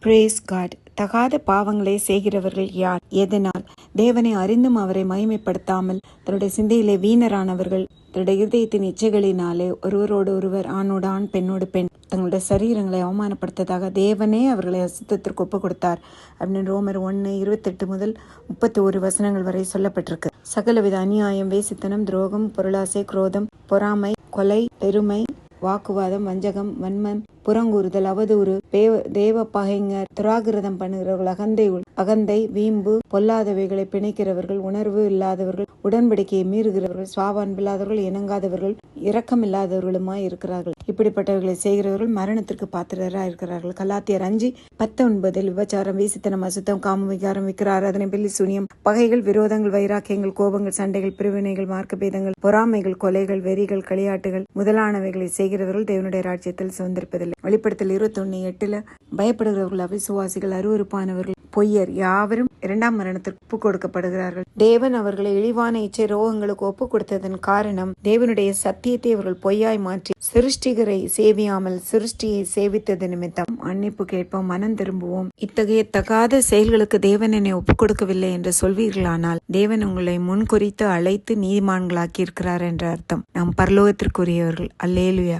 Brace God. தகாத பாவங்களை செய்கிறவர்கள் யார்? எதனால்? தேவனை அறிந்தும் அவரை மகிமைப்படுத்தாமல் தன்னுடைய சிந்தையிலே வீணரானவர்கள் தன்னுடைய இருதயத்தின் இச்சைகளினாலே ஒருவரோடு ஒருவர், ஆணோடு ஆண், பெண்ணோடு பெண் தங்களுடைய சரீரங்களை அவமானப்படுத்ததாக தேவனே அவர்களை அசுத்தத்திற்கு ஒப்பு கொடுத்தார் அப்படின்னு ரோமர் 1:28 முதல் 31 வசனங்கள் வரை சொல்லப்பட்டிருக்கு. சகலவித அநியாயம், வேசித்தனம், துரோகம், பொருளாசை, குரோதம், பொறாமை, கொலை, பெருமை, வாக்குவாதம், வஞ்சகம், வன்மம், புறங்கூறுதல், அவதூறு, தேவ பகைஞர், துராகிருதம் பண்ணுகிறவர்கள், அகந்தை, வீம்பு, பொல்லாதவைகளை பிணைக்கிறவர்கள், உணர்வு இல்லாதவர்கள், உடன்படிக்கையை மீறுகிறவர்கள், சுவாபன்பில்லாதவர்கள், இணங்காதவர்கள், இரக்கம் இல்லாதவர்களுமாய் இருக்கிறார்கள். இப்படிப்பட்டவர்களை செய்கிறவர்கள் மரணத்திற்கு பாத்திரராக இருக்கிறார்கள். கலாத்தியர் 5:19 விபச்சாரம், வீசித்தனம், அசுத்தம், காம விகாரம், விக்கிர ஆராதனை, பில்லி சூனியம், பகைகள், விரோதங்கள், வைராக்கியங்கள், கோபங்கள், சண்டைகள், பிரிவினைகள், மார்க்க பேதங்கள், பொறாமைகள், கொலைகள், வெறிகள், களியாட்டுகள் முதலானவைகளை செய்கிறவர்கள் தேவனுடைய ராஜ்யத்தில் சுதந்திரிப்பதில்லை. வெளிப்படுத்தல் 21:8 பயப்படுகிறவர்கள், அவிசுவாசிகள், அருவருப்பானவர்கள், பொய்யர் யாவரும் இரண்டாம் மரணத்திற்கு ஒப்பு கொடுக்கப்படுகிறார்கள். தேவன் அவர்களை இழிவான இச்சை ரோகங்களுக்கு ஒப்பு கொடுத்ததன் காரணம் தேவனுடைய சத்தியத்தை அவர்கள் பொய்யாய் மாற்றி சிருஷ்டிகரை சேவியாமல் சிருஷ்டியை சேவித்தது நிமித்தம். மன்னிப்பு கேட்போம், மனம் திரும்புவோம். இத்தகைய தகாத செயல்களுக்கு தேவன் என்னை ஒப்புக் கொடுக்கவில்லை என்று சொல்வீர்களானால் தேவன் உங்களை முன்குறித்து அழைத்து நீதிமான்களாக்கி இருக்கிறார் என்ற அர்த்தம். நாம் பரலோகத்திற்குரியவர்கள். அல்லேலுயா.